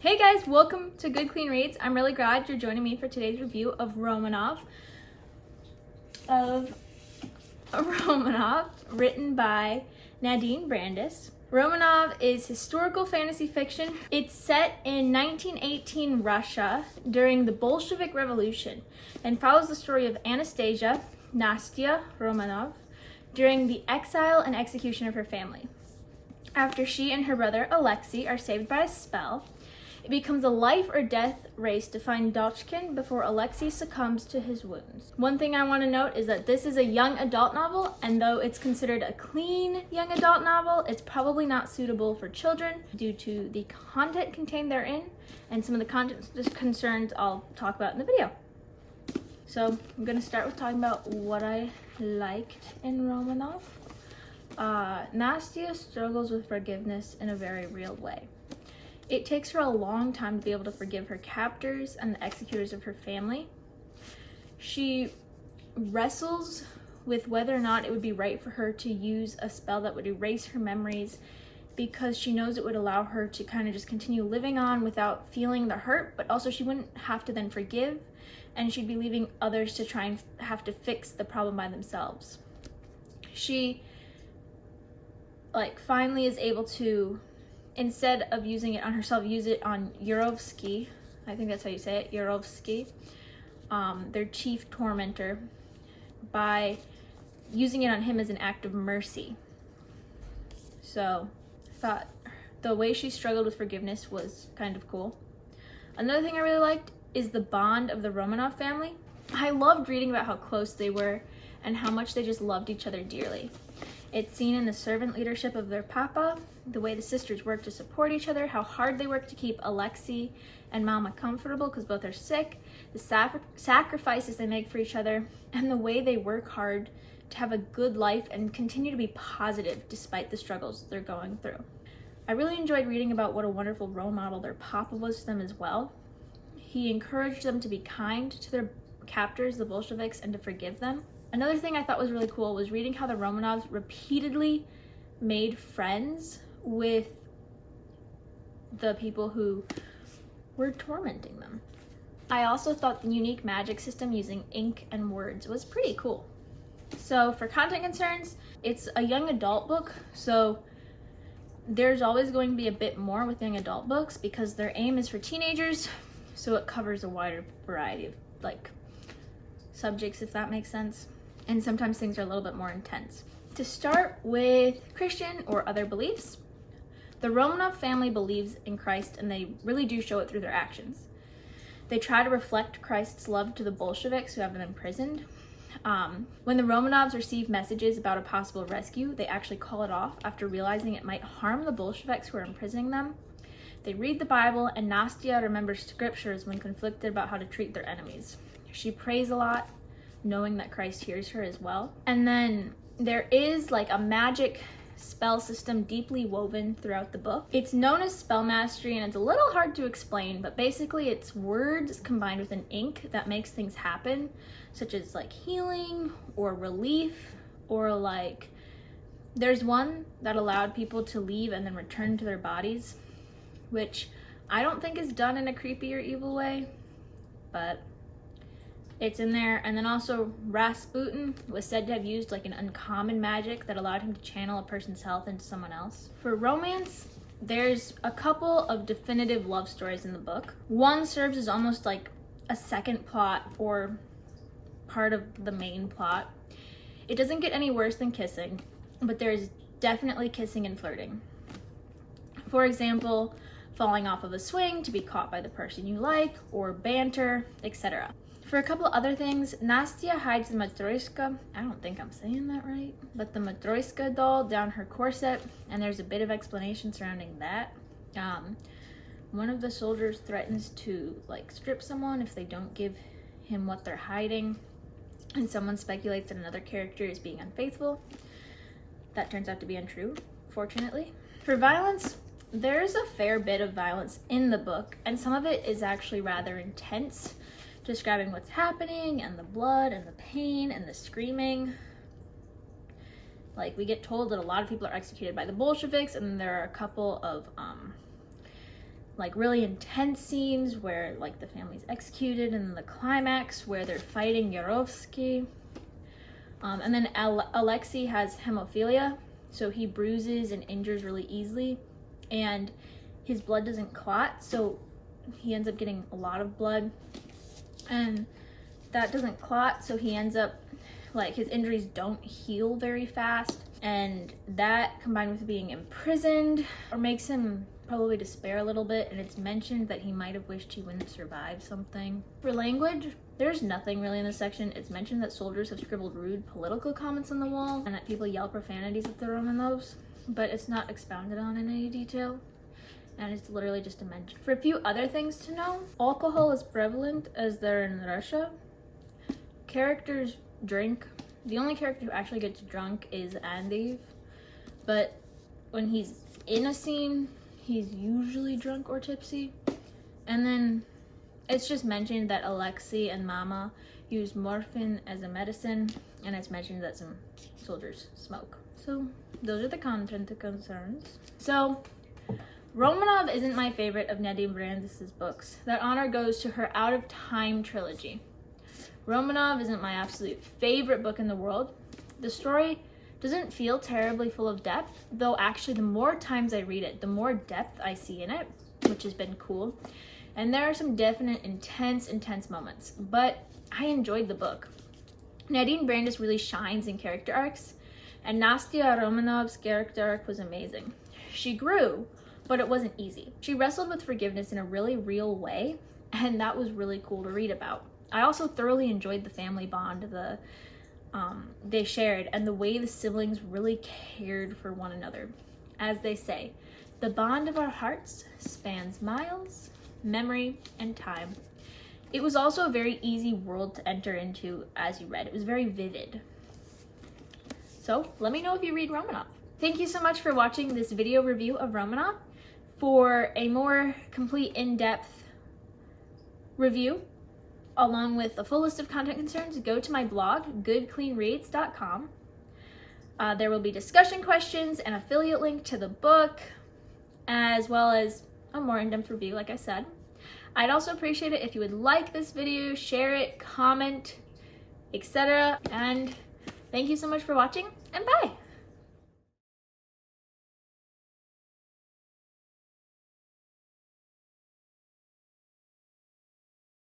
Hey guys, welcome to Good Clean Reads. I'm really glad you're joining me for today's review of Romanov, written by Nadine Brandes. Romanov is historical fantasy fiction. It's set in 1918 Russia during the Bolshevik Revolution and follows the story of Anastasia, Nastya Romanov, during the exile and execution of her family. After she and her brother Alexei are saved by a spell, it becomes a life or death race to find Dotchkin before Alexei succumbs to his wounds. One thing I want to note is that this is a young adult novel, and though it's considered a clean young adult novel, it's probably not suitable for children due to the content contained therein and some of the content concerns I'll talk about in the video. So I'm going to start with talking about what I liked in Romanov. Nastya struggles with forgiveness in a very real way. It takes her a long time to be able to forgive her captors and the executors of her family. She wrestles with whether or not it would be right for her to use a spell that would erase her memories, because she knows it would allow her to kind of just continue living on without feeling the hurt, but also she wouldn't have to then forgive, and she'd be leaving others to try and have to fix the problem by themselves. She finally is able to, instead of using it on herself, use it on Yurovsky. I think that's how you say it, Yurovsky, their chief tormentor, by using it on him as an act of mercy. So I thought the way she struggled with forgiveness was kind of cool. Another thing I really liked is the bond of the Romanov family. I loved reading about how close they were and how much they just loved each other dearly. It's seen in the servant leadership of their papa, the way the sisters work to support each other, how hard they work to keep Alexei and Mama comfortable because both are sick, the sacrifices they make for each other, and the way they work hard to have a good life and continue to be positive despite the struggles they're going through. I really enjoyed reading about what a wonderful role model their papa was to them as well. He encouraged them to be kind to their captors, the Bolsheviks, and to forgive them. Another thing I thought was really cool was reading how the Romanovs repeatedly made friends with the people who were tormenting them. I also thought the unique magic system using ink and words was pretty cool. So for content concerns, it's a young adult book, so there's always going to be a bit more with young adult books because their aim is for teenagers, so it covers a wider variety of subjects, if that makes sense. And sometimes things are a little bit more intense. To start with Christian or other beliefs, the Romanov family believes in Christ, and they really do show it through their actions. They try to reflect Christ's love to the Bolsheviks who have them imprisoned. When the Romanovs receive messages about a possible rescue, they actually call it off after realizing it might harm the Bolsheviks who are imprisoning them. They read the Bible, and Nastya remembers scriptures when conflicted about how to treat their enemies. She prays a lot, knowing that Christ hears her as well. And then there is a magic spell system deeply woven throughout the book. It's known as spell mastery, and it's a little hard to explain, but basically it's words combined with an ink that makes things happen, such as healing or relief, or there's one that allowed people to leave and then return to their bodies, which I don't think is done in a creepy or evil way, but it's in there. And then also Rasputin was said to have used an uncommon magic that allowed him to channel a person's health into someone else. For romance, there's a couple of definitive love stories in the book. One serves as almost a second plot or part of the main plot. It doesn't get any worse than kissing, but there's definitely kissing and flirting. For example, falling off of a swing to be caught by the person you like, or banter, etc. For a couple other things, Nastya hides the Matryoshka, I don't think I'm saying that right, but the Matryoshka doll down her corset, and there's a bit of explanation surrounding that. One of the soldiers threatens to strip someone if they don't give him what they're hiding, and someone speculates that another character is being unfaithful. That turns out to be untrue, fortunately. For violence, there's a fair bit of violence in the book, and some of it is actually rather intense, describing what's happening and the blood and the pain and the screaming. We get told that a lot of people are executed by the Bolsheviks, and there are a couple of like really intense scenes where like the family's executed, and then the climax where they're fighting Yarovsky. And then Alexei has hemophilia, so he bruises and injures really easily, and his blood doesn't clot, so he ends up getting a lot of blood, and that doesn't clot, so he ends up, like, his injuries don't heal very fast, and that combined with being imprisoned or makes him probably despair a little bit, and it's mentioned that he might have wished he wouldn't survive something. For language, there's nothing really in this section. It's mentioned that soldiers have scribbled rude political comments on the wall and that people yell profanities at the Romanovs, but it's not expounded on in any detail, and it's literally just a mention. For a few other things to know, alcohol is prevalent as they're in Russia. Characters drink. The only character who actually gets drunk is Andy, but when he's in a scene, he's usually drunk or tipsy. And then it's just mentioned that Alexei and Mama use morphine as a medicine, and it's mentioned that some soldiers smoke. So those are the content concerns. So Romanov isn't my favorite of Nadine Brandes' books. That honor goes to her Out of Time trilogy. Romanov isn't my absolute favorite book in the world. The story doesn't feel terribly full of depth, though actually the more times I read it, the more depth I see in it, which has been cool. And there are some definite intense moments, but I enjoyed the book. Nadine Brandes really shines in character arcs, and Nastia Romanov's character arc was amazing. She grew, but it wasn't easy. She wrestled with forgiveness in a really real way, and that was really cool to read about. I also thoroughly enjoyed the family bond they shared, and the way the siblings really cared for one another. As they say, the bond of our hearts spans miles, memory, and time. It was also a very easy world to enter into as you read. It was very vivid. So let me know if you read Romanov. Thank you so much for watching this video review of Romanov. For a more complete, in-depth review, along with a full list of content concerns, go to my blog, goodcleanreads.com. There will be discussion questions, an affiliate link to the book, as well as a more in-depth review, like I said. I'd also appreciate it if you would like this video, share it, comment, etc. And thank you so much for watching, and bye!